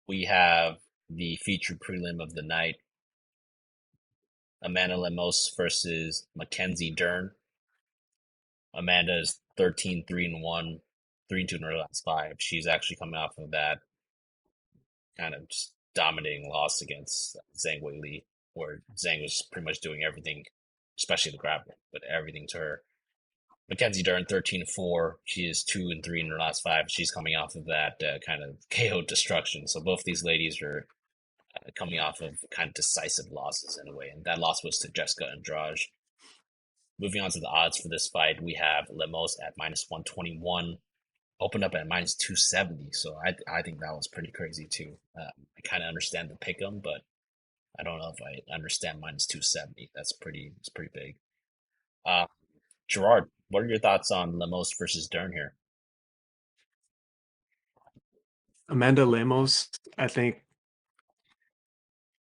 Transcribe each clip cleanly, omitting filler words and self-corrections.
We have the featured prelim of the night, Amanda Lemos versus Mackenzie Dern. Amanda is 13-3-1, 3-2 in her last five. She's actually coming off of that kind of just dominating loss against Zhang Weili, where Zhang was pretty much doing everything, especially the grappling, but everything to her. Mackenzie Dern 13-4. She is 2-3 in her last five. She's coming off of that kind of KO destruction. So both these ladies are coming off of kind of decisive losses in a way, and that loss was to Jessica Andrade. Moving on to the odds for this fight, we have Lemos at -121, opened up at -270. So I think that was pretty crazy too. I kind of understand the pick 'em, but I don't know if I understand -270. It's pretty big. Uh, Gerard, what are your thoughts on Lemos versus Dern here? Amanda Lemos, I think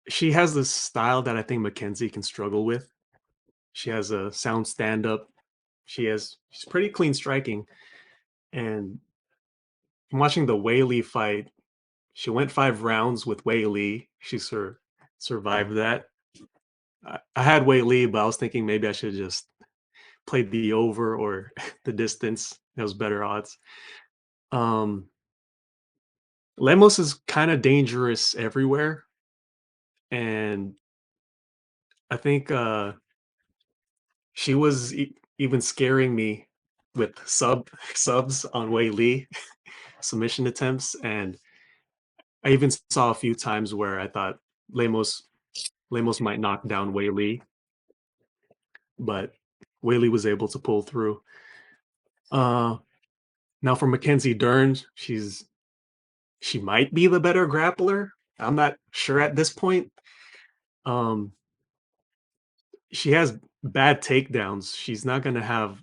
she has this style that I think Mackenzie can struggle with. She has a sound stand up. She's pretty clean striking. And watching the Weili fight, she went 5 rounds with Weili. Survived that. I had Weili, but I was thinking maybe I should just played the over or the distance. That was better odds. Um, Lemos is kind of dangerous everywhere, and I think she was even scaring me with subs on Wei Li submission attempts, and I even saw a few times where I thought Lemos Lemos might knock down Wei Li, but Wei Li was able to pull through. Uh, Now for Mackenzie Dern, she might be the better grappler. I'm not sure at this point. Um, she has bad takedowns. She's not going to have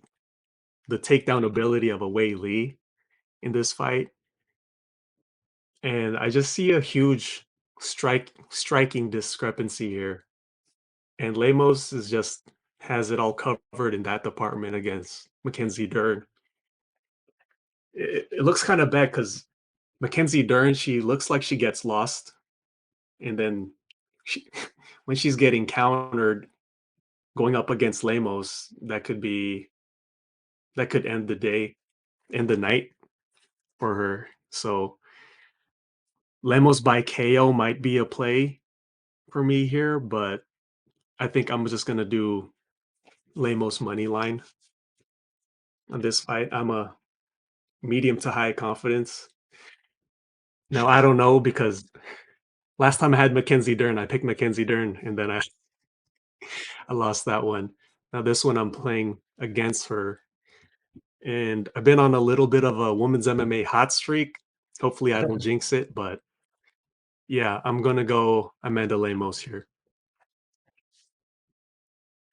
the takedown ability of a Wei Li in this fight. And I just see a huge striking discrepancy here. And Lemos is just has it all covered in that department against Mackenzie Dern. It looks kind of bad because Mackenzie Dern, she looks like she gets lost, and then she, when she's getting countered, going up against Lemos, that could end the day, end the night for her. So Lemos by KO might be a play for me here, but I think I'm just gonna do Lemos money line on this fight. I'm a medium to high confidence. Now I don't know because last time I had Mackenzie Dern, I picked Mackenzie Dern and then I lost that one. Now this one I'm playing against her, and I've been on a little bit of a women's MMA hot streak. Hopefully I don't jinx it, but yeah, I'm gonna go Amanda Lemos here.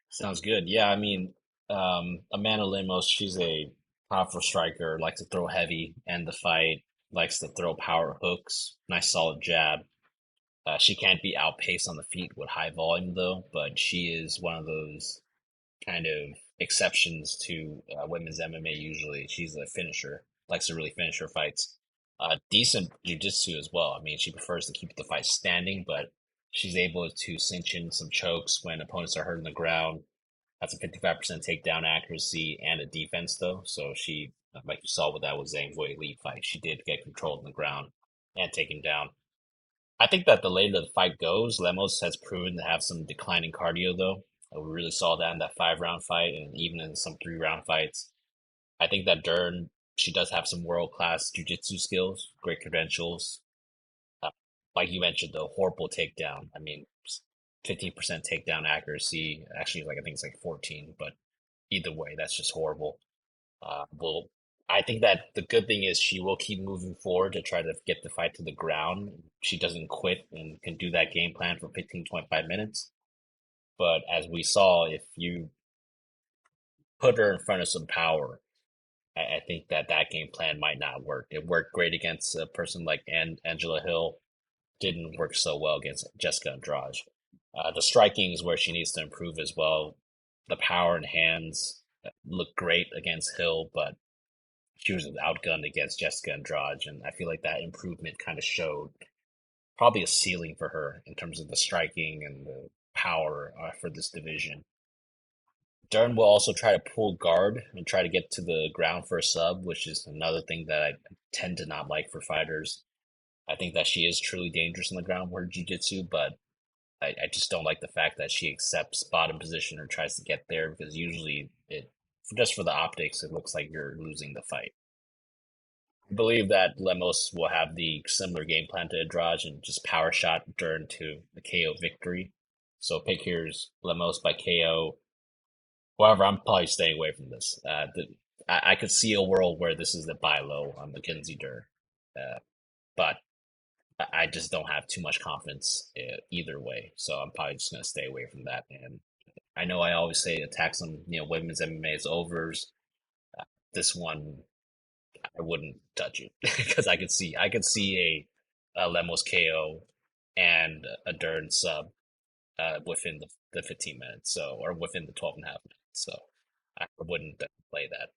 Sounds good. Yeah, I mean, Amanda Lemos, she's a powerful striker, likes to throw heavy, end the fight, likes to throw power hooks, nice solid jab. She can't be outpaced on the feet with high volume though, but she is one of those kind of exceptions to women's MMA usually. She's a finisher, likes to really finish her fights. Decent jujitsu as well. I mean, she prefers to keep the fight standing, but she's able to cinch in some chokes when opponents are hurt on the ground. That's a 55% takedown accuracy and a defense though. So she, like you saw with that with Zhang Weili fight, she did get control on the ground and take him down. I think that the later the fight goes, Lemos has proven to have some declining cardio, though. We really saw that in that 5 round fight and even in some 3 round fights. I think that Dern, she does have some world class jujitsu skills, great credentials. Uh, like you mentioned, the horrible takedown. I mean, 15% takedown accuracy. Actually, like I think it's like 14, but either way, that's just horrible. Well, I think that the good thing is she will keep moving forward to try to get the fight to the ground. She doesn't quit and can do that game plan for 15-25 minutes. But as we saw, if you put her in front of some power, I think that that game plan might not work. It worked great against a person like Angela Hill, didn't work so well against Jessica Andrade. The striking is where she needs to improve as well. The power and hands look great against Hill, but she was outgunned against Jessica Andrade, and I feel like that improvement kind of showed probably a ceiling for her in terms of the striking and the power for this division. Dern will also try to pull guard and try to get to the ground for a sub, which is another thing that I tend to not like for fighters. I think that she is truly dangerous on the ground with her jiu-jitsu, but I just don't like the fact that she accepts bottom position or tries to get there because usually it just for the optics, it looks like you're losing the fight. I believe that Lemos will have the similar game plan to Andrade and just power shot Dern to the KO victory. So pick here's Lemos by KO. However, I'm probably staying away from this. I could see a world where this is the buy low on Mackenzie Dern, but I just don't have too much confidence either way. So I'm probably just going to stay away from that. And I know I always say attack some, women's MMA is overs. This one, I wouldn't touch it because I could see a Lemos KO and a Dern sub within the 15 minutes, so or within the 12 and a half minutes. So I wouldn't play that.